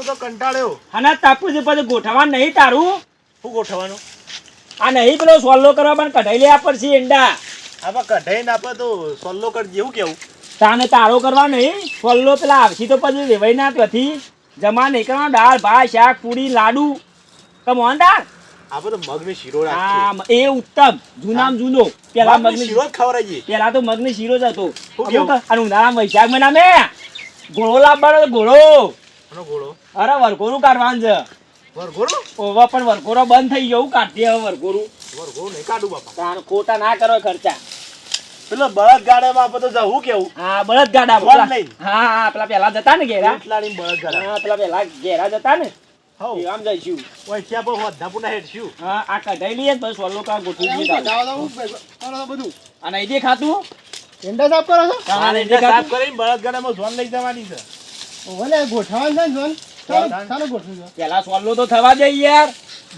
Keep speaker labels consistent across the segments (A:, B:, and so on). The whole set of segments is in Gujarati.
A: તો કંટાળ્યો.
B: અને તાપુ છે પછી ગોઠવવાનું નહીં તારું.
A: શું ગોઠવવાનું?
B: આ નહીં પેલો સોલ્લો કરવા પણ કઢાઈ લે પડશે એંડા.
A: આમાં કઢાઈ ના આપે તો સોલ્લો કર જેવું કેવું?
B: તાને તારો કરવા નહીં સોલ્લો પેલા આવશે તો પછી વેવાઈ ના ત્યાંથી જમા નહીં કરવાનો. દાળ ભાત શાક પૂરી લાડુ કમોન દાળ.
A: આપણે તો મગની શીરો રાખીએ.
B: હા એ ઉત્તમ જૂનામ જૂનો. પેલા
A: મગની શીરો જ ખવડાવીએ.
B: પેલા તો મગની શીરો જ હતો.
A: શું કેવું?
B: અને ઉનાળા વૈશાખ મહિનામાં ઘોડો લાવવાનો ઘોડો.
A: આનો ઘોડો?
B: અરે વરઘોડું કાઢવાનું છે.
A: વરઘોડો?
B: ઓવા પણ વરઘોડો બંધ થઈ ગયો કાઢતી હવે વરઘોડું.
A: વરઘોડો નહીં કાઢું બાપા.
B: તાણ ખોટા ના કરો ખર્ચા.
A: પેલો બળદ ગાડામાં આપણે તો જવું કેવું?
B: હા બળદ ગાડા
A: બોલ નહીં.
B: હા હા પેલા પેલા જતા ને ઘેરા.
A: એટલાની બળદ ગાડા.
B: હા પેલા પેલા ઘેરા જતા ને.
A: હઉ
B: આમ જઈશું.
A: ઓય ત્યાં પર હોદ્દાપુના હેડશું.
B: હા આ કઢાઈ લઈએ બસ સોલ્લો કા ગોઠવી દઈએ.
A: બધું
B: અને એ ખાતું
C: એંડા સાફ કરો છો?
B: તાણે
A: એટલે સાફ કરીને બળદ ગાડામાં જોન લઈ જવાની છે.
C: ઓલે ગોઠવવાનું છે ને જોન. ચાલો ગોઠવી દો.
B: પેલા સોલ્લો તો થવા દે યાર.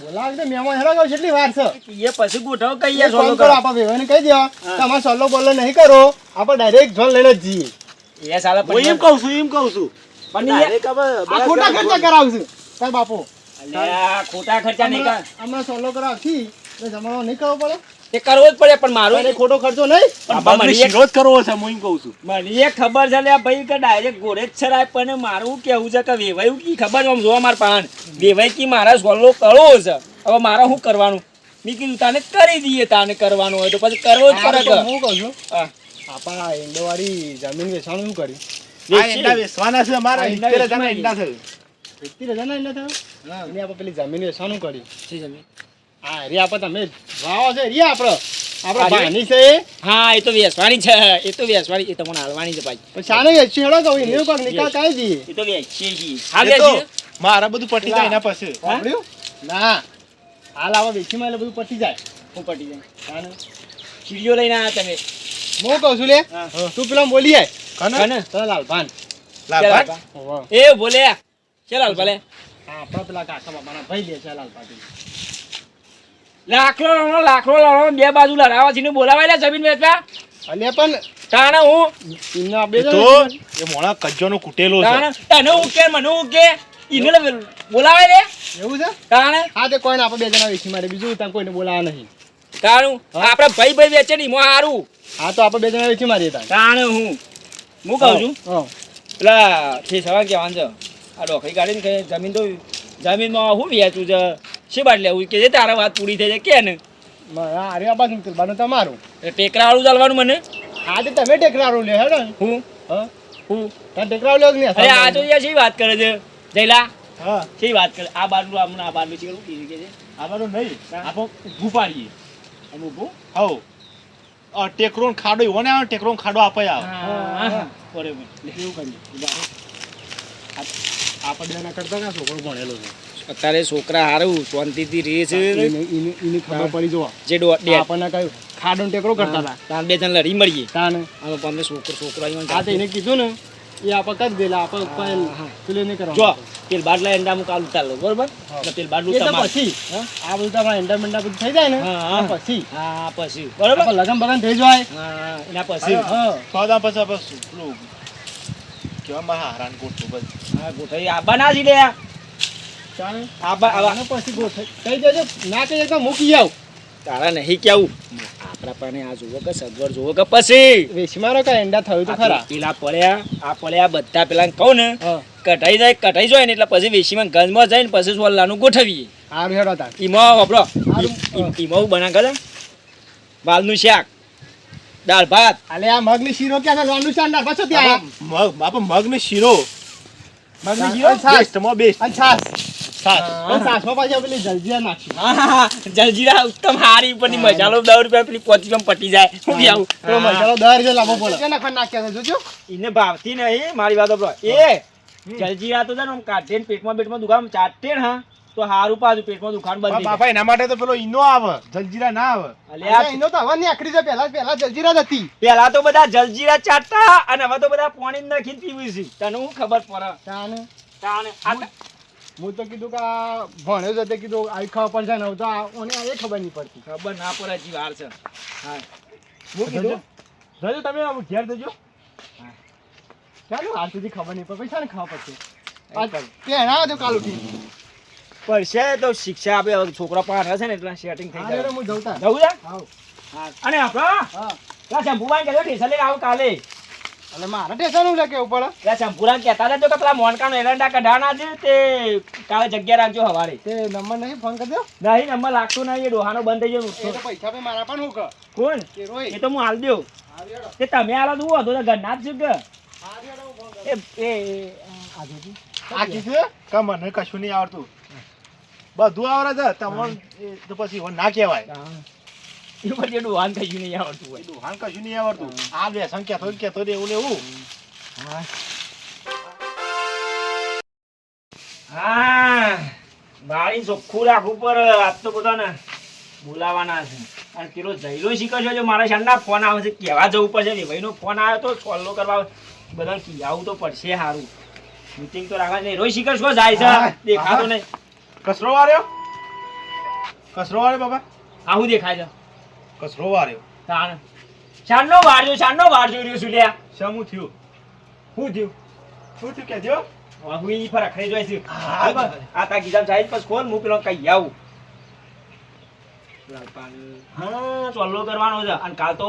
C: બોલાવ કે મહેમાન હેરો ગયો કેટલી વાર છે?
B: એ પછી ગોઠવ કહીએ
C: એક કામ
B: સોલ્લો
C: કરો,
B: કરો.
C: આપા વેવાઈને કહી દો તમારે સોલ્લો બોલ્લો નહીં કરો, આપણે ડાયરેક્ટ જોન લઈને જ જઈએ.
B: એ સાલા
A: હું એમ કહું છું.
B: પણ
A: Direct હવે
C: આ ખોટા ખર્ચા કરાવશું તાર બાપુ.
B: અલ્યા ખોટા ખર્ચા નહીં કર.
C: હમણાં સોલ્લો કરાવશી એટલે જમાનો નહીં કરવો પડે.
B: એ કરવો જ પડે પણ મારું
C: તારે ખોટો ખર્ચો નહીં.
A: આ મગની શીરો જ કરવો છે હું એમ કહું છું.
B: મને એ ખબર છે લે ભાઈ કે ડાયરેક્ટ ઘોડે જ છરાય પણ મારું કેવું છે કે વેવાયું કી ખબર આમ જોવા માર પાન વેવાય કી મારા સોલ્લો કરવો છે હવે મારે શું કરવાનું મેં કીધું તાને કરી દઈએ તાને કરવાનું હોય તો પછી કરવો જ પડે કે
C: હું કહું છું
B: હા.
C: આપણા એંડોવાળી જમીન વેચવાનું શું કર્યું?
A: આ એંડા વેચવાના છે અમારા.
B: આ એંડા
A: 70,000 ના એંડા છે.
C: 70,000 ના એંડા થયો? એની આપણે પેલી જમીન વેચવાનું કર્યું.
B: શી જમીન?
C: હા રે આપણે તમે વાવો છે રે આપણે ભાઈની છે.
B: હા એ તો વેચવાની છે એ તો વેચવાની એ તમને હાલવાની છે ભાઈ
C: પણ શાને વેચી હેડો કહું એને કોઈક નિકાલ કાઢી દઈએ.
B: એ તો વેચીએ છીએ હાલ
A: એ તો
B: વેચીએ
A: મારા બધું પટી જાય એના પછી.
C: સાંભળ્યું? ના હાલ આવા વેચીમાં એટલે બધું પતી જાય.
B: હું પટી જાય તાને ચીડીઓ લઈને આવ્યા તમે
C: હું કહું છું લે
B: હા.
C: તું પેલા બોલી આય
B: કને?
C: તને લાલભાન.
A: લાભાર?
C: હોવે.
B: એ બોલે ચાલ ભલે
C: હા આપણા પેલા કાકા બાપાના ભાઈ લે છે લાલભાન.
B: લાખો લડો બે બાજુ લડાવા છે ને બોલાવાય જમીન વેચવા
C: અને પણ
B: તાણે હું
C: એમને આ બે
A: એ તો
C: જણ
A: એ મોણા કજ્જોનો કૂટેલો છે.
B: તાણે તને હું કે મને હું કે ઈને બોલાવાય રે
C: એવું છે.
B: તાણે
C: હા તે કોઈને આપણે બે જણા વેચી મારે બીજું તમે કોઈને બોલાવા નહીં.
B: તાણું આપણે ભાઈ ભાઈ વેચે ની મો હારું
C: હા તો આપણે બે જણા વેચી મારીએ તાણ.
B: તાણે હું કહું છું
C: હા
B: પેલા થી સવા કહેવાનું છે આ ડોખરી કાઢીને કે જમીન તો જમીનમાં શું વેચું છે શી બાદ લેવું કે તારા વાત પૂરી થઈ જાય કે ને
C: અરે આ બાજુ બાનું તમારું.
B: ટેકરાવાળું ચાલવાનું મને
C: હા તે તમે ટેકરાવું લે હેડો ને.
B: હું
C: હા
B: હું
C: તાર ટેકરાવું લે કે નહીં?
B: અરે આ તો યાર શી વાત કરે છે જયલા
A: હા
B: શી વાત કરે આ બાજુ હમણાં આ બાજુ છે કે છે
A: આવાનું નહીં.
B: હા.
A: આપણે ઊભું પાડીએ.
B: એમ ઊભું
A: હઉ ટેકરો ને ખાડો એવો ને આવે ટેકરો ને ખાડો આપે આવે.
B: હા બરાબર
C: એવું કરીએ. આપણે બેના કરતા ના છોકરો ભણેલો છે.
B: અત્યારે છોકરા હારું શાંતિથી રહે છે
C: એની ખબર પડી જોવા
B: જે
C: આપણને કયું ખાડો ને ટેકરો કરતા હતા
B: તાન બે જણ લડી મળીએ
C: તાને
B: આમ પામે છોકરો
C: હા તો એને કીધું ને એ આપણે કરી દેલા આપણે પેલું નહીં
B: જો
C: કરવાનું.
B: પેલ બાટલા એંડા મું કાલ ઉતાર લો બરોબર એટલે પેલ બાટલું
C: એ તો
B: તમારે
C: પછી
B: હા?
C: આ બધું તમારા એંડા મેંડા બધું થઈ જાય ને
B: હા, હા.
C: તો પછી
B: હા પછી બરોબર
C: આપણે લગન બગન થઈ જાય.
B: હા એના પછી
C: હા
A: સોદા પછી આપણે પેલું કેવા મારા હારાન ગોઠવું બધું.
B: હા ગોઠવી આબા ના જી લે
C: ચાલે
B: આબા આબા
C: આને પછી ગોઠવી કહી દેજો ના કહી તો મૂકી આવ.
B: તારા નહીં કેવું આપણા પાસે આ જુઓ કે સગવડ જુઓ કે પછી
C: વેચમારો કા એંડા થયું તો ખરા.
B: પેલા પડ્યા બધા પેલા કહું ને
C: હા
B: કઢાઈ જાય ને એટલે પછી વેસીમાં ગંજમાં જાય ને પછી સોલ્લાનું ગોઠવીએ
C: સારું હેડો તાર.
B: ઈમાં વાપરો
C: હારું.
B: ઈમાં હું બના કરે વાલનું શાક દાળ ભાત
C: અલે આ મગની શીરો ક્યાં લાંડુ ચાંડા પાછો ત્યાં
A: આપણે મગને શીરો. મગને
C: હા,
A: શીરો
C: અને છાશ.
A: બેસ્ટમાં બેસ્ટ.
C: અને છાસ
A: છાશ.
C: અને છાસમાં પાછી પેલી જલજીરા નાખી.
B: હા જલજીરા ઉત્તમ હારી ઉપરની મસાલો 10 રૂપિયા પેલી 5 રૂપિયા પટી જાય હું બી આવું
C: પેલો મસાલો 10 રૂપિયા લાવવો પડે. કેના ખંડ નાખ્યા છે જોજો.
B: એને ભાવતી નહીં મારી વાત સાંભળો એ જલજીરા તો છે ને આમ કાઢે ને પેટમાં દુખામ ચાટે ને હા તો હારું પાછું પેટમાં દુખાન બંધ થઈ જાય.
A: બાપા એના માટે તો પેલો ઈનો આવે જલજીરા ના આવે.
B: અલ્યા
C: અલે એનો તો હવા ની આખરી છે પહેલા જલજીરા જ હતી.
B: પેલા તો બધા જલજીરા ચાટતા અને હવે તો બધા પાણી નાખીને પીવું છે તને હું ખબર પડે તાણે
C: હું તો કીધું કે આ ભણ્યો છે તે કીધું આવી ખબર પડશે ને હવે તો ઓને એ ખબર નહીં પડતી.
B: ખબર ના પડે હજી વાર છે હા
A: હું કીધું જજો તમે આમ ઘેર જજો.
C: ચાલો હાલ સુધી ખબર નહીં પડે પૈસા ને ખબર પડશે. પહેણા તો કાલ ઉઠી
B: પડશે તો શિક્ષા આપે હવે છોકરા પણ હશે ને એટલે સેટિંગ થઈ જાય
C: હું જવતા
B: જવું છે
C: હાવ
B: હા અને આપણો
C: હા
B: ત્યાં શંભુભાઈ કહેતો ટેશન લઈને આવો કાલે
C: એટલે મારા ટેશન લે કેવું પડે
B: ત્યાં શંભુરા કહેતા હતા કે પેલા મોનકાનો એરંડા કઢાણા છે તે કાલે જગ્યા રાખજો હવારે
C: તે નંબર નહીં ફોન કરી દો
B: નહીં નંબર લાગતો નહીં એ ડોહાનો બંધ થઈ
C: એ
B: ગયો
C: તો પૈસા ભાઈ મારા પણ હું કર
B: કોણ
C: કે રોય
B: એ તો હું હાલ દઉં તે તમે આલો તો હું હતો તો ઘરના જ છું કે એ આજુજી
A: આ કીધું કે મને કશું નહીં આવડતું બધું આવડે છે તમને તો પછી હવે ના કહેવાય
B: એ પછી ડોહાન કશું નહીં આવડતું હોય
A: દુહાન કશું નહીં આવડતું આ વ્યસન કહેતો ને એવું ને એવું
B: હા હા વાળી ચોખ્ખું રાખવું પર આજ તો બધાને બોલાવાના છે અને પેલો જઈલો શીખર છે જો મારા શાનના ફોન આવે છે કહેવા જવું પડશે ને ભાઈનો ફોન આવ્યો તો ફોલો કરવા બધાને કહેવું તો પડશે સારું મીટિંગ તો રાખવા નહીં રોજ શીખર શું જાય છે દેખાતો નહીં
A: કચરો વાર્યો બાબા
B: આવું દેખાય છે
A: કચરો વાર્યો
B: તાણ શાનનો વારજો રહ્યો છું લ્યા
A: શમું થયું
B: શું થયું
A: શું થયું કહેજો
B: હું ઈ પર અખડી જોઈ છું
A: હા.
B: આ તા ગીધામ જાય પછી ખોલ હું પેલો કઈ આવું હા ચોલ્લો કરવાનો છે અને કાલ તો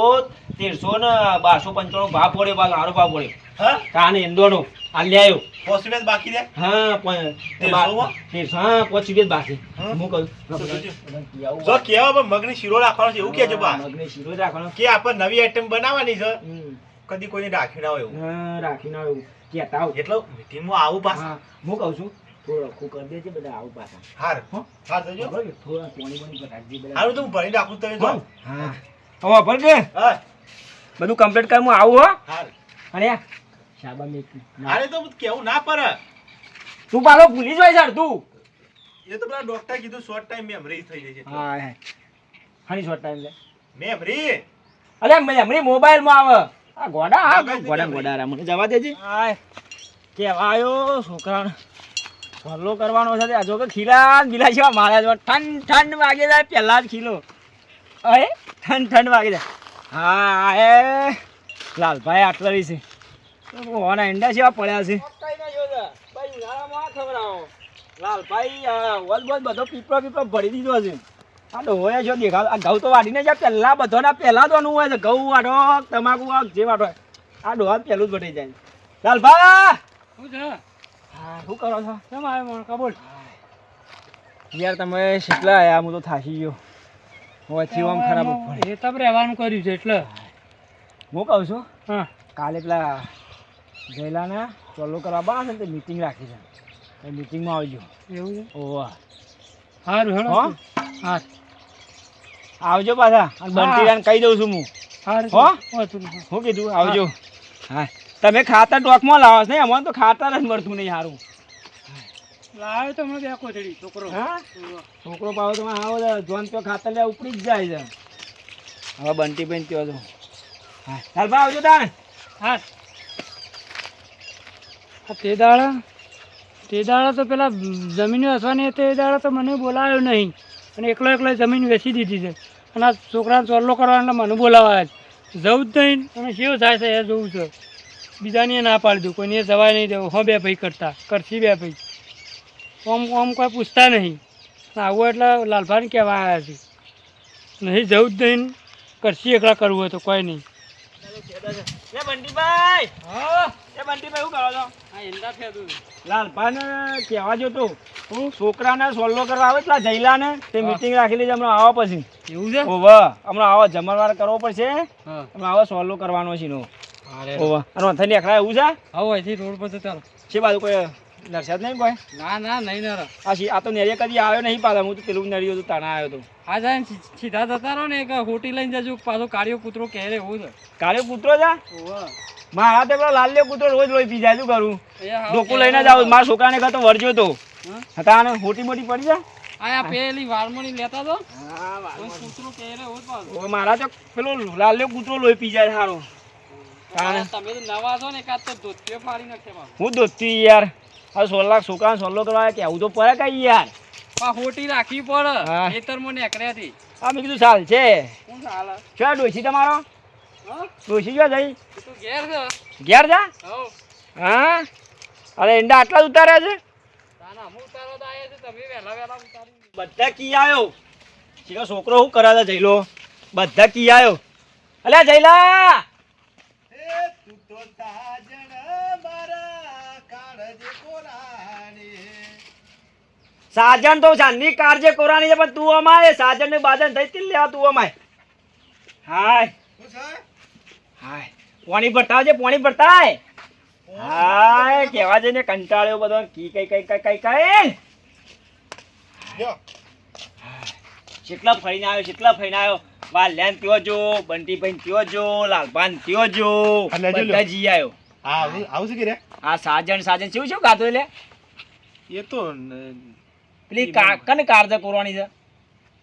B: 1300 ને 1295 ભાવ પડ્યો પાછો સારો ભાવ પડ્યો
A: હા
B: કાને એંદોનો આ લ્યાયો
A: પોસ્ટમેન બાકી રે
B: હા
A: 1300 માં?
B: 1300 હા 5 રૂપિયા બાકી
A: હા?
B: હું કહું
A: જો કેવા પણ મગની શીરો રાખવાનો છે એવું કેજો બા
B: મગને શીરો જ રાખવાનો
A: કે આપણે નવી આઈટમ બનાવવાની છે
B: હમ.
A: કદી કોઈને રાખી ના હોય એવું
B: હા રાખીને આવ્યું કેતા આવું
A: એટલે મીટિંગમાં આવું પાછા
B: હા હું કહું છું થોડું રખું કરી દેજે બધા આવું પાછા
A: હાર
B: હો?
A: હાર જજો
B: બરાબર કે થોડા પાણી રાખજે બધા
A: હારું તો હું ભરી રાખું તમે જો
B: હા હવે ભરજે
A: હા
B: બધું કમ્પ્લીટ કર હું આવું હો
A: હાર
B: અને શાબા મેક
A: હારે તો કેવું ના પડે
B: તું પાછો ભૂલી જાય છે તું
A: એ તો પેલા ડોક્ટર કીધું શોર્ટ ટાઈમ મેમરી થઈ જાય છે
B: હા હા હાની શોર્ટ ટાઈમ લે
A: મેમરી
B: અલે હમણાં મોબાઈલ માં આવે આ ગોડા હા
A: કઈ
B: ગોડા
A: રીતે
B: ગોડા મને જવા દેજે હાય કેવા આવ્યો છોકરાને ફોલો કરવાનો છે આ જો કે ખીલા બિલા જેવા માર્યા જો ઠંડ વાગે જાય પહેલા જ ખીલો અરે ઠંડ વાગે જાય હા એ લાલભાઈ આટલારી છે ઓના ઈંડા જેવા પડ્યા છે લાલભાઈ વોલ બોલ બધો પીપળો ભરી દીધો છે આ તો હોય જો દેખાવ આ ઘઉં તો વાડીને જાય પહેલા બધાના પહેલા તો હોય છે ઘઉં વાટો તમાકુ વાગ જે વાટો આ ડોહા પહેલું જ વટાઈ જાય લાલભા
C: શું છે
B: હા શું કરો છો
C: કેમ આવે મને કબૂલ
B: યાર તમે કેટલા આયા હું તો થાકી ગયો હોવાથી આમ ખરાબ પડે
C: એ તબ રહેવાનું કર્યું છે એટલે
B: હું કહું છું
C: હા
B: કાલે પેલા જયલાને ચોલ્લો કરવા બહાર છે ને તે મીટિંગ રાખી છે એ મીટિંગમાં આવજો
C: એવું છે
B: ઓવા
C: સારું હેડો
B: હો
C: હા
B: આવજો પાછા અને બંટીરાને કહી દઉં છું હું
C: સારું
B: હો?
C: હોતું
B: શું કીધું આવજો હા તમે ખાતર ટોકમાં લાવો છો ને અમને તો ખાતર જ મળતું નહીં સારું
C: લાવ્યો તો હમણાં બે કોથળી છોકરો
B: હા છોકરો પાવો તમે આવો જોન તો ખાતર લે ઉપડી જ જાય છે હવે બંટી બેન ત્યો છો હા ચાલ ભાઈ આવજો તાણ
C: હા તે દાડા તો પેલા જમીન વેચવાની તે દાડા તો મને બોલાવ્યો નહીં અને એકલો જમીન વેચી દીધી છે અને આ છોકરાને ચોલ્લો કરવાનો મને બોલાવાય જવું જ નહીં અને કેવું થાય છે એ જોવું છે બીજાને ના પાડી દઉં કોઈને જવાય નહીં દેવું હો બે ભાઈ કરતા કરશી બે ભાઈ ઓમ કોઈ પૂછતા નહીં આવું એટલે લાલભાઈને કહેવા આવ્યા છે નહીં જવું જ નહીં કરશી એકલા કરવું હોય તો કોઈ નહીં
B: બંટીભાઈ
C: હા
B: એ બંટીભાઈ શું કરો છો
C: હા એંડા ફેદું
B: લાલભાઈને કહેવા જોતો હું છોકરાને સોલ્લો કરવા આવે એટલા જઈલાને તે મીટિંગ રાખેલી છે હમણાં આવો પછી
C: એવું છે
B: ઓવા હમણાં આવો જમણવાર કરવો પડશે
C: હા
B: હમણાં આવો સોલ્લો કરવાનો છે નો
C: અરે
B: ઓવા અને વંથાની અખડા એવું છે
C: આવો અહીંથી રોડ પર તો ચાલો
B: છે બાજુ કોઈ નરસાદ નહીં કોઈ
C: ના નહીં ના
B: આ તો નેરિયા કદી આવ્યો નહીં પાછા હું તો પેલું નડ્યું હતું તાણા આવ્યો હતો
C: આ જાય સીધા જતા રહો ને એક હોટી લઈને જજો પાછો કાળિયો કૂતરો કહે એવું છે
B: કાળ્યો કૂતરો છે મારા તો પેલો લાલ્યો કૂતરો રોજ લોહી પી જાય શું કરું ડોકું લઈને જ આવું મારા છોકરાને કહો તો વરજો તો હતા અને હોટી મોટી પડી જાય
C: આ પેલી વાળમણી લેતા તો
B: હા
C: કૂતરો કહે એવું પાછો
B: મારા તો પેલો લાલ્યો કૂતરો લોહી પી જાય સારો
C: તમે તો નવા છો ને એકાદ તો ધોતિયો ફાડી નાખે
B: હું દોસ્તી યાર આ 16 લાખ છોકરા સોલ્લો કરવા કે આવું તો પડે કઈ યાર
C: હોટી રાખવી
B: હા.
C: પડે ખેતરમાં નેકર્યાથી
B: આ મેં કીધું ચાલ છે
C: શું ચાલે
B: શું ડોસી તમારો
C: હા
B: ડોસી જો જઈ
C: એ તો ઘેર છે
B: ઘેર જા
C: હવ
B: હા અરે ઈંડા આટલા જ ઉતાર્યા છે
C: તાના હું ઉતારો તો આયા છે તમે વહેલા વહેલા ઉતારી
B: બધા કી આવ્યો શીખો છોકરો શું કરાતા જઈલો બધા કી આવ્યો અલ્યા જઈલા
A: એ તું તો સાજણ મારા કાળજે કોરાણી.
B: સાજન તો ચાંદની કારજે કોરાની છે પણ તું અમાય સાજન ને બાજન થઈ તી લેવા તું અમાય હાય
A: શું છે?
B: હાય પાણી ભરતા પાણી ભરતાય હાય કેવા જઈને કંટાળ્યો બધો કી કઈ કઈ કઈ કઈ કઈ
A: લ્યો.
B: કેટલા ફરીને આવ્યો વાલ્યાન ત્યો જો બંટીભાઈ ત્યો જો લાલભાન ત્યો જો
A: એટલે જો લ્યો.
B: બધા જી આવ્યો
A: હા આવું છે કે રે
B: આ સાજન શું શું ગાતો એટલે
A: એ તો
B: પેલી કને કારજે કોરવાની છે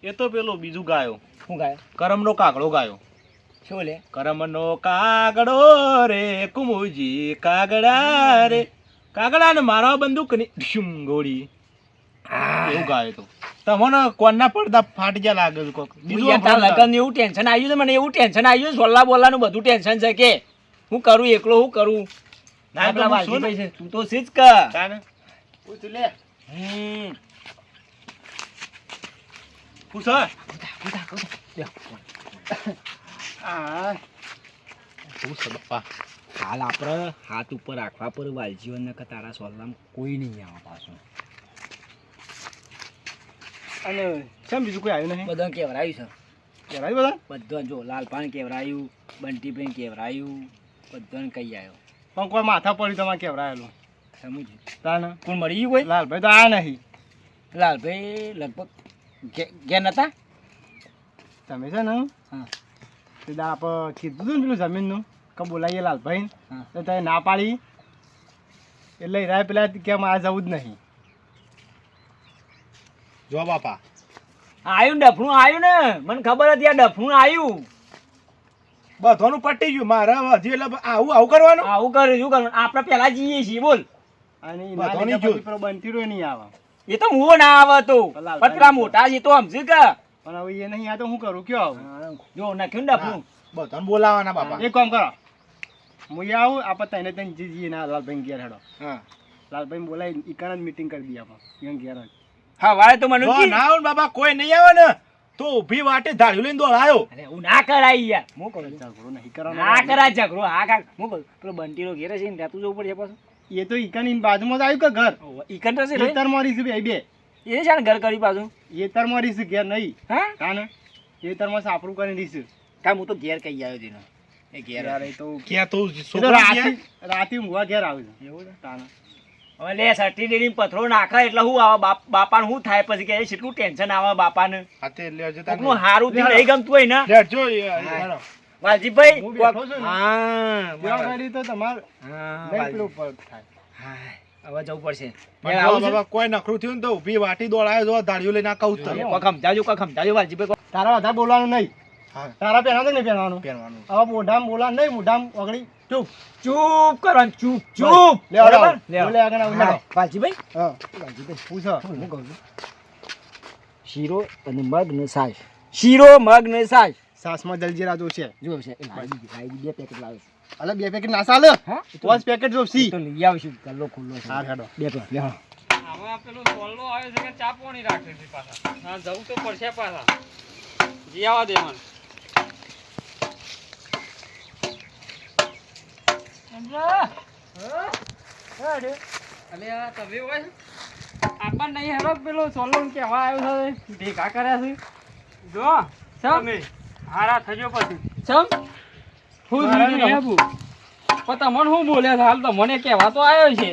A: એ તો પેલો બીજું ગાયો
B: શું ગાય
A: કરમનો કાગડો ગાયો.
B: શું લે
A: કરમનો કાગડો રે કુમુજી કાગડા રે કાગડા ને મારા બંદૂક ની ઢુમ ગોળી એવું ગાયો તો તમને કોણના પડદા ફાટી ગયા લાગે છે કોક
B: બીજું તાર લગન એવું ટેન્શન આવ્યું છે મને એવું ટેન્શન આવ્યું છે સોલ્લા બોલાનું બધું ટેન્શન છે કે હું કરું એકલો હું કરું ના
A: હા, તો
B: પેલા
A: હું શું
B: વાલજીભાઈ છે તું તો સીજ કર
A: તાને પૂછ લે પૂછ આ પૂછ બાપા
B: હાલ આપણે હાથ ઉપર રાખવા પર વાલજીવન ને તારા સોલ્લામાં કોઈ નહીં આવે પાછું
A: અને કેમ બીજું કોઈ આવ્યું નહીં
B: બધા કેવરાયું છે
A: કહેવાય બધા
B: બધા જો લાલપાન કેવરાયું બંટીભાઈ કેવરાયું બધાને કહી આવ્યો
A: પણ કોઈ માથા પડી તમારે કેવરાયેલું
B: સમજ
A: તાને
B: કોણ મળી ગયું કોઈ
A: લાલભાઈ તો આયા નહીં
B: લાલભાઈ લગભગ ઘેર નતા
A: તમે છે ને
B: હા
A: તે આપણે કીધું હતું ને પેલું જમીનનું કે બોલાવીએ લાલભાઈ
B: હા
A: તો તમે ના પાડી એટલે હીરા પેલા કે મારે જવું જ નહીં જો બાપા
B: આવ્યું ડફણું આવ્યું ને મને ખબર હતી આ ડફણું આવ્યું
A: બધાનું પટી ગયું મારે હજી એટલે આવું કરવાનું
B: આવું કરે શું કરવાનું આપણે પહેલા જઈએ છીએ બોલ
A: અને
B: બધાની જો.
A: બનતી રહ્યો નહીં આવે
B: એ તો હું ના આવે તો
A: લાલભાઈ
B: પતરા મોટા છે તો સમજી કે
A: પણ હવે એ નહીં આ તો હું કરું કયો આવું
B: જો નાખ્યું ને ડફણું
A: બધાને બોલાવાના બાપા એક કામ કરો હું આવું આપણે તને જઈએ ના લાલભાઈ ઘેર હેડો
B: હા
A: લાલભાઈ બોલાવી ઈકાન જ મીટિંગ કરી દઈએ આપણે ઘેર જ
B: હા વાળે તો મને
A: જો
B: કી.
A: ના આવું ને બાબા કોઈ નહીં આવે ને તો ઊભી વાટે ધાડ્યું લઈને દોડાયો
B: અરે હું ના કરાય યાર હું કહું છું.
A: ઝઘડો નહીં કરવાનો
B: ના કરાય ઝઘડો હા કા હું કહું પેલો બંટીનો ઘેર છે ને ત્યાં તું જવું પડશે પાછું
A: એ તો ઈકાની બાજુમાં જ આવ્યું કે ઘર
B: ઈકન તો છે રે.
A: ખેતર મારીશું બે બે
B: એ છે ને ઘર કરી પાછું
A: ખેતર મારીશું ઘેર નહીં
B: હા
A: કાને ખેતરમાં સાપરું કરી દઈશું
B: કામ હું તો ઘેર કહી આવ્યો તેનો એ ઘેર
A: યાર એ તો
B: ક્યાં તો
A: રાતે ઊંઘવા ઘેર આવે છે
B: એવું છે
A: તાને
B: હવે લે સટી ડેરી પથરો નાખે એટલે હું આવે બાપાને શું થાય પછી કે કેટલું ટેન્શન આવે બાપાને
A: હાથે લેજો
B: કોકનું હારું થી નહીં ગમતું હોય ને
A: લેજો
B: વાલજીભાઈ
A: હું બેઠો છું ને.
B: હા
A: ત્યાં ગાડી તો તમારે
B: હા
A: નહીં પેલું ઉપર થાય
B: હા હવે જવું પડશે
A: પણ જો બાબા કોઈ નખરું થયું ને તો ઊભી વાટી દોડાયો જો ધાડ્યું લઈને આ કહું છું
B: કોઈ સમજાજો વાલજીભાઈ
A: તારા વધારે બોલવાનું નહીં
B: હા
A: તારા પહેરવાનું નહીં પહેરવાનું
B: પહેરવાનું
A: હવે મોઢામાં બોલવાનું નહીં મોઢામાં ઓગળી ચૂપ
B: ચૂપ કરવાનું ચૂપ
A: લે આગળ
B: બરાબર?
A: આવો. લે આગળ આવો, લે.
B: વાલજીભાઈ
A: હા
B: વાલજીભાઈ
A: પૂછો
B: હું કહું છું શીરો અને મગ ને સાસ શીરો મગ ને સાસ
A: સાસમાં જલજીરા જોશે
B: જો છે એ લાવી બે પેકેટ લાવ્યો છું
A: અલે બે પેકેટ ના ચાલે
B: હા
A: પાંચ પેકેટ જોશી
B: તો લઈ આવશું ગલ્લો ખુલ્લો છે
A: હા હેડો
B: બે પેકેટ લે
C: આમાં પેલું સોલ્લો આવે છે કે ચા પાણી રાખે છે પાછા હા જવું તો પડશે પાછા જી આવા દે મને અલે આ તમે હોય આપણને નહીં હેરો પેલો સોલ્લો કેવા આવ્યો છે ભેગા કર્યા છે જો તમે હારા થજો પછી ચમ હું નહીં આવું પણ તમને શું બોલ્યા છે હાલ તો મને કહેવા તો આવ્યો છે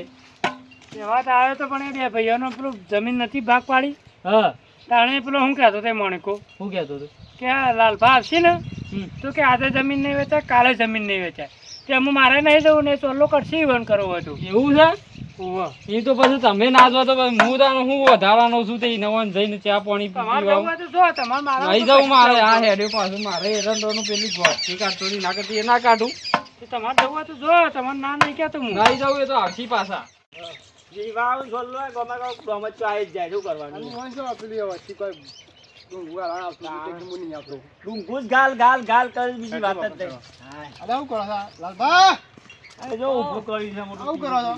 C: કહેવા તો આવ્યો તો પણ એ બે ભાઈઓનો પેલું જમીન નથી ભાગ પાડી હા તાણે પેલો શું કહેતો તે મોણકો શું કહેતો હતો કે આ લાલભા આવશે ને તો કે આજે જમીન નહીં વેચાય કાલે જમીન નહીં વેચાય તે અમે મારે નહીં જવું ને ચોલ્લો કરશે ઈવન કરવો હતું એવું છે એ તો પછી તમે ના જો તો પછી હું તાનો હું વધારવાનો છું તે નવાન જઈને ચા પાણી નહીં જવું મારે આ હેડ્યો પાછું મારે એરંડોનું પેલી ગોઠી કાઢતો ના કરતી એ ના કાઢું તમારે જવું તો જો તમારે ના નહીં કહેતો હું નહીં જવું એ તો આવશી પાછા
B: જીવાવ છોલ્લો ગમે ગમે ગમત ચાઈ જ જાય શું કરવાનું ડુંગુસ ગાલ ગાલ ગાલ કરી બીજી વાત જ નહીં હા
A: અલે આવું કરો છો લાલભા
B: અરે જો ઊભું કર્યું છે મોટું
A: આવું કરો છો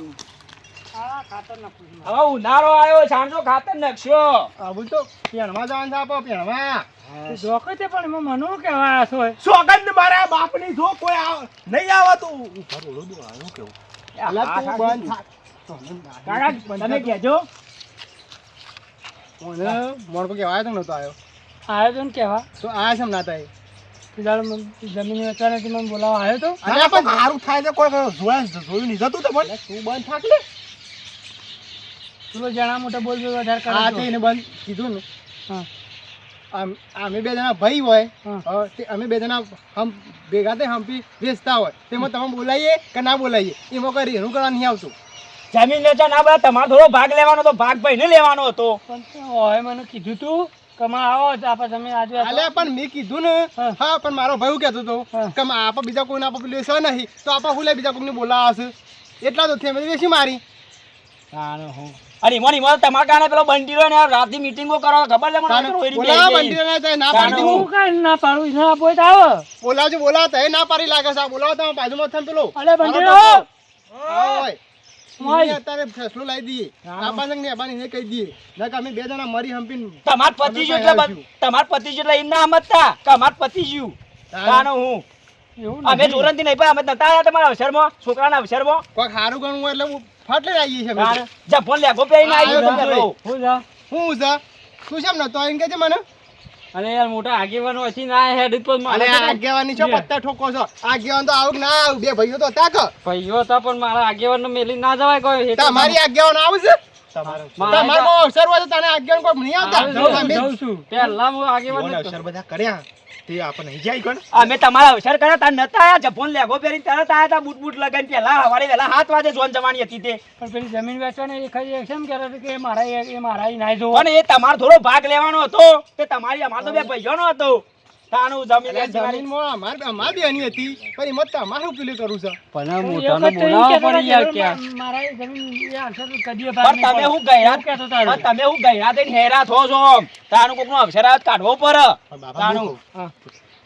C: આ ખાતર નાખું છું.
B: હવે ઉનાળો આવ્યો સાંજો ખાતર નાખશો.
D: આવું તો પેણમાં જવાનું છે આપણે પેણમાં.
C: તે જોકો તે પણ એમાં મને શું કહેવા આવ્યા છો?
A: સોગંદ મારા બાપની જો કોઈ નહીં આવે તો ઉપર ઓળો દો આવ્યો કેવું
D: અલા તું બંધ થાક.
B: કાકા તમે કહેજો.
D: મને મોણકો કહેવાય તો નતો આવ્યો.
C: આવ્યો તો ને કહેવા.
D: તો આ છે ના થાય.
C: તે દાડો જમીન વેચવાનાથી મને બોલાવવા આવ્યો તો.
A: અરે પણ સારું થાય છે કોઈ જોયું નહીં જતું તમને
D: તું બંધ થાક લે.
C: પેલો જણા મોટા બોલ બોલ વધારે કરે
D: આ
C: તો.
D: તે એને બંધ કીધું ને.
C: હા.
D: અમે બે જણા ભાઈ હોય
C: હા.
D: તે અમે બે જણા હમ ભેગા થઈ હંપી વેચતા હોય તેમાં તમે બોલાવીએ કે ના બોલાવીએ એમાં કઈ એનું કરવા નહીં આવતું.
B: જમીન વેચા ના બધા તમારો થોડો ભાગ લેવાનો તો ભાગ ભાઈને લેવાનો હતો.
C: પણ તે ઓય મને કીધું તું કે માં આવો જ આપણે જમીન આજુ
D: અલે પણ મેં કીધું ને
C: હા.
D: હા પણ મારો ભાઈ એવું કહેતો હતો
C: હા.
D: કે આપણે બીજા કોઈને આપણે લેશે નહીં તો આપણે હું લે બીજા કોઈને બોલાવશે એટલા તો થયા મેં વેચી મારી.
B: અને ઈમો તમારા કારણે પેલો બંટી રહ્યો ને રાતની મીટિંગો કરો ખબર છે મને
D: તાને
B: તો એરી
D: બોલાવા
B: બે
D: બંટી ના થાય ના
B: તાને
D: પાડતી
C: હું
D: હું
C: કાંઈ ના પાડું ના આપો તો આવો.
D: બોલાવજો બોલાવતા એ ના પાડી લાગે છે આ બોલાવો તમે બાજુમાં થઈને પેલો
C: અલે બંટી
D: મારો
C: રો.
D: ઓય
C: ઓય.
D: ઈ અત્યારે ફેસલો લાવી દઈએ આપા સંગ ને અબાની ને કહી દઈએ ના કે અમે બે જણા મરી હંપીને
B: તમાર પતિ જો એટલે તમાર પતિ જો એટલે એમ ના સમજતા કે અમાર પતિ જ્યું તાનો હું
C: એવું
B: અમે
C: નથી.
B: જોરંતી નહીં પણ અમે નતા આવ્યા તમારા અવસરમાં છોકરાના અવસરમાં
D: કોઈ સારું ગણવું હોય એટલે હું ફાટલે આવીએ છીએ અમે તો.
B: જપોન લેગો પહેરીને આવી
D: આવ્યો
B: ગયો
D: તો
B: પેલો.
C: હું જા.
D: હું છે તું કેમ નતો એમ કે છે મને
C: અરે યાર મોટા આગેવાનો હસી ના હેડ પર
D: અરે આગેવાની છો પત્તા ઠોકો છો આગેવાન તો આવું કે ના આવું બે ભાઈઓ તો હતા કે
C: ભાઈઓ હતા પણ મારા આગેવાનો મેલી ના જવાય કોઈ
D: તમારી આગેવાન આવશે
A: તમારો
D: તમારે કોઈ અવસર હોય તો તને આગેવાન કોઈ નહીં આવતા તમે
C: જઉં છું પહેલા હું આગેવાન
A: જીવન અવસર બધા કર્યા તે આપણે નહીં જાય કોણ
B: અમે તમારા અવસર કર્યા તાર નતા આયા જપોન લેગો પહેરીને તરત આયા તા બૂટ બૂટ લગાવીને પહેલા હવારે વહેલા 7 વાગે જોન જવાની હતી તે
C: પણ પેલી જમીન વેચવાની એ ખરી એમ કહેતા હતા કે એ મારા ઈ નાઈ જોવો
B: પણ એ તમારો થોડો ભાગ લેવાનો હતો તે તમારી અમાર તો બે ભાઈઓનો હતો તાનું જમીન વેચવાની
D: જમીનમાં અમાર બેની હતી પણ એમાં તમારું પેલું કરું છે
C: મારા એ જમીન એ આન્સર કદીએ
B: પણ તમે હું ગયડા પણ તમે હું ગયડા થઈને હેરા થો છો તાનું કોકનો અવસર આવે તો કાઢવો પડે
A: બાબા
B: તાનું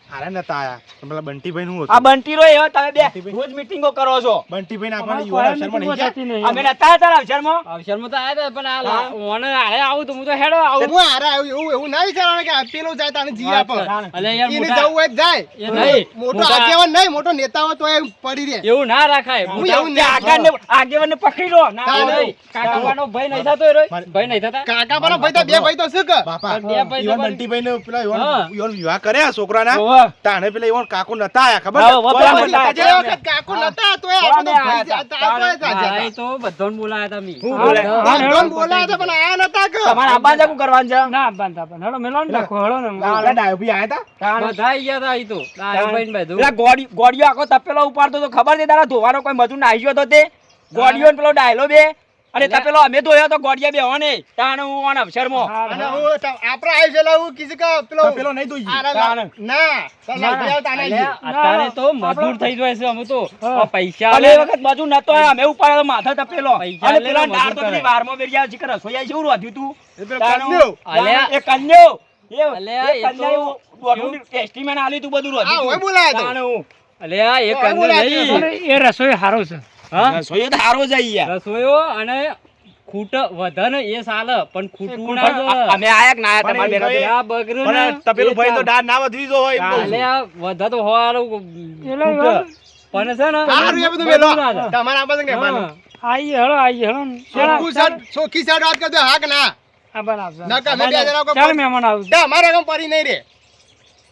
A: હારા નતા આયા તો પેલા બંટીભાઈ નું
B: આ બંટી રો એવો તમે બે રોજ મીટિંગો કરો છો
A: બંટીભાઈ આપણને યુવાન અવસરમાં નહીં જાય
B: અમે નતા આવ્યા તારા અવસરમાં
C: અવસરમાં તો આવ્યા હતા પણ આ ઓને આડે આવું તો હું તો હેડો આવું
D: હું હારા આવ્યું એવું ના વિચારવાનું કે આ પેલું જાય તાને જી આપે
C: અલે યાર
D: એને
C: મોટા
D: જવું હોય તો જાય
C: એ નહીં
D: મોટો આગેવાન નહીં મોટો નેતા હોય તો એ પડી રહે
C: એવું ના રાખાય
D: હું એવું નહીં
B: આગેવાનને પકડી લો ના
D: ના,
B: નહીં.
C: કાકાવાનો ભય નહીં થતો એ રોય ભય નહીં થતા
D: કાકા પણ ભાઈ તો બે ભાઈ તો શું કે
A: બાપા
C: બે ભાઈ તો
A: યુવાન
C: બની-
A: બંટીભાઈ ને પેલા
C: હા.
A: યુવાન વિવાહ કર્યા છોકરાના
B: ઓવા.
A: તાણે પેલા યુવાન કાકો નતા આયા ખબર
B: હા,
A: છે?
B: બરાબર.
A: પછી
D: જે વખત કાકો નતા તો એ આપણો ભાઈ જાતા તો એ જાતા
C: તો બધાને બોલાયા હતા મી
A: હું બોલે?
D: બંધન બોલાયા હતા પણ આયા નતા કે
B: તમારે આબા જાકું કરવાનું છે
C: ના બાંધતા પણ હેડો મેલો ને રાખો હેડો ને
A: આપણા ડાયોભી આયા તા
C: બધા આઈ ગયા હતા ઈ તો ભાઈ ને બધું
B: પેલા ગોળીઓ આખો તપેલો ઉપાડતો તો ખબર છે તારા ધોવાનો કોઈ મજૂર નાઈ ગયો તો તે ગોળીઓ ને પેલો ડાયલો બે અને તપેલો અમે ધોયો તો ગોળિયા બે હોને તાણે હું ઓન અવસરમાં
D: અને હું આપણે આવી ગયેલા હું કીધું કે પેલો
A: પેલો નહીં દોઈ
D: આરા ના તારા ભાઈ તાને આવી ગયો.
C: અત્યારે તો મજૂર થઈ જાય છે અમે તો પૈસા
B: અને એ વખત મજૂર નતો આવ્યો, અમે ઉપાડ્યો તો માથે તપેલો
C: પૈસા
B: અને
C: લે
B: પેલા
C: મજૂર
B: ડાળ તો
C: કરે.
B: પેલી વારમાં બેરી આવે છે કે રસોઈયા જેવું રોધ્યું તું
D: પેલો
B: તાનું-
D: કન્યો.
C: અલ્યા.
B: એ કન્યો
C: અલ્યા,
B: એ
C: એ તો
B: કન્યાએ દોઢું ટેસ્ટીમેન્ટ આલ્યું તું બધું
D: હા
B: રોધ્યું
D: હોય
B: તું.
D: બોલાયા તો
B: તાનું.
C: અલે આ એક
D: તો
C: અંદર
D: બોલાય છે.
C: નહીં એ રસોઈ હારો છે હા
B: રસોઈયો તો હારો જ યાર.
C: રસોઈઓ અને ખૂટ વધે ને એ સાલે પણ ખૂટવું ના
B: પણ અમે આયા કે ના આયા તમારે
A: પણ એ
B: ભેગા?
C: આ બગરું ને
A: પણ તપેલું ભાઈ તો દાળ ના વધવી જો હોય એમ કહું છું.
C: અલે આ વધે તો હોવાનું પણ છે ને
D: સારું એ બધું મેલો તમારા પાસે કે બાનું.
C: આઈ હેડો
D: ચોખ્ખું સાટ ચોખ્ખી સાટ વાત કરજો હા કે ના ના કે અમે બે જણા કોઈ
C: ચાલ મહેમાન આવું
D: તે અમારા ગામ પડી નહીં રે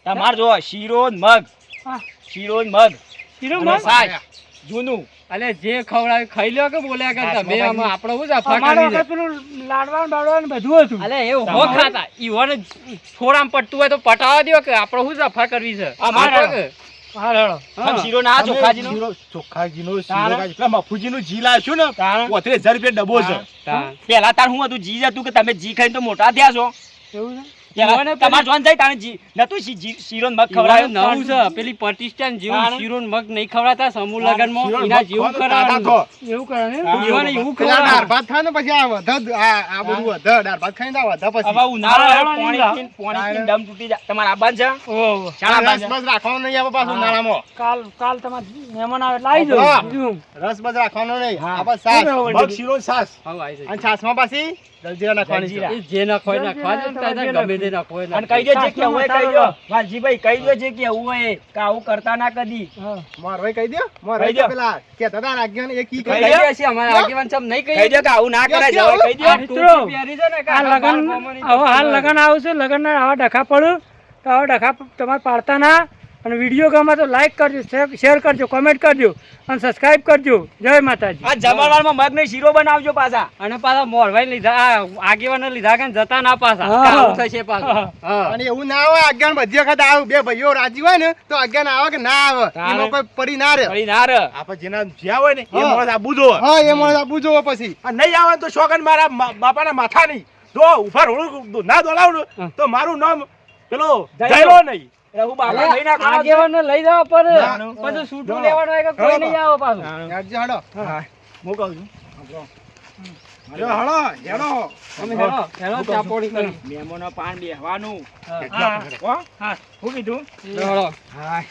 B: તમારે જો શીરો ને મગ
C: હા.
B: શીરો ને મગ
C: શીરો
B: અને
C: મગ?
B: શાક જૂનું
C: અલે જે ખવડાવે ખાઈ લ્યો કે બોલ્યા કરતા
B: તમે આમાં
C: આપણો હું જ પેલું લાડવા બાડવા બધું હતું અલે એવું હો ખાતા ઈવન થોડામ પટતું હોય તો પટાવા દ્યો કે આપણો હું જ અફા કરવી છે
B: અમારે
C: હા હેડો
B: અને શીરો ના ચોખાજીનો
A: શીરો- ચોખાજીનો શીરો
B: તાણે?
A: કાઢી. પેલા મફુજીનું જી લાવ્યું ને
B: તાણે?
A: 35,000 રૂપિયા ડબ્બો છે
B: પેલા તાર હું હતું જી હતું કે તમે જી ખાઈને તો મોટા થયા છો
C: એવું મને
B: તમાર જોન જાય તાને નતું શીરો ને મગ ખવડાયો
C: નવું છે પેલી પ્રતિષ્ઠાન જેવું શીરો ને મગ નહીં ખવડાતા સમૂહ લગનમાં એના જેવું કરવાનું એવું કરે ને જીવાને એવું
D: પેલા દાળ
C: ખવડાવવાનું
D: ભાત ખાય ને પછી આ વધે આ બધું વધે દાળ ભાત ખાઈને આ વધે પછી
B: હવે ઉનાળો આવ્યો,
C: હા,
B: પાણી પીને દમ તૂટી જાય તમારા આબાન છે
C: ઓહો
B: શાળા
D: રસ
B: બાજુ
D: બસ રાખવાનો નહીં આવે પાછું ઉનાળામાં
C: કાલ તમારે મહેમાન આવે એટલે આવી
D: હા.
C: જાઓ બીજું
D: રસ બસ રાખવાનો નહીં
B: હા.
D: આપણે છાશ
C: શું
A: મગ શીરો ને છાશ.
D: અને છાશમાં પાછી જલજીરા નાખવાની છે.
B: જલજીરા.
C: જે નાખો એ નાખવા દે ને તારે ગમે તે નાખો એ
B: અને
C: નાખો.
B: કહી દો જે કેવું હોય કહી દો
C: હા.
B: વાલજીભાઈ કહી દો જે કેવું હોય કે આવું કરતા ના કદી
C: હા.
D: મોરવાઈ કહી દ્યો.
B: કહી
D: મોરવાઈ
B: દ્યો.
D: તો પેલા કહેતા હતા ને આગેવાન એક ઈ
B: કહી
D: કહી
B: દ્યો.
D: દ્યો.
C: અમારા આગેવાન સાહેબ નહીં
B: કહી દો કે આવું ના કરાય
D: કેવું?
B: જવાય કહી દો
C: આ મિત્રો આ લગન હવે હાલ લગન આવશે લગન આવા ડખા પડું તો આવા ડખા તમારે પાડતા ના અને વિડીયો ગમે તો લાઈક કરજો શેર કરજો કોમેન્ટ કરજો અને સબસ્ક્રાઇબ કરજો જય માતાજી
B: આ જમણવારમાં મગ ને શીરો બનાવજો પાછા
C: અને પાછા મોરભાઈ લીધા આગેવાને લીધા કે જતા ના પાછા આવું થશે પાછા
D: અને એવું ના હોય આગેવાન બધી વખત આવે બે ભાઈઓ રાજી હોય ને તો આગેવાન આવે કે ના આવે
B: તારે.
D: એમાં કોઈ પડી ના રહે.
B: ફરી ના રે
A: આપણે જેના જ્યાં હોય ને એ
D: હા.
A: માણસ આબુ જોવે.
D: હા એ મને આપવું જોવો પછી
A: આ નહીં આવે ને તો શોખન મારા બાપાના માથા નહીં જો ઉભા રોડું ના દોડાવું ને તો મારું નામ પેલો જયલો નહીં.
B: એટલે હું બાપા લઈ નાખવાનો છું.
C: આગેવાને લઈ જવા પડે
A: ના.
C: બધું છૂટું લેવાનું હોય કે કોઈ નહીં આવે પાછું
D: યાદજી હાડો.
A: હું કહું છું જો હળો હેડો.
C: અમે હેલો હેલો ચા પાણી કરી
B: મહેમાનો પાન બેહવાનું
C: હા
B: હો
C: હા
B: શું કીધું
C: હેલો
A: હા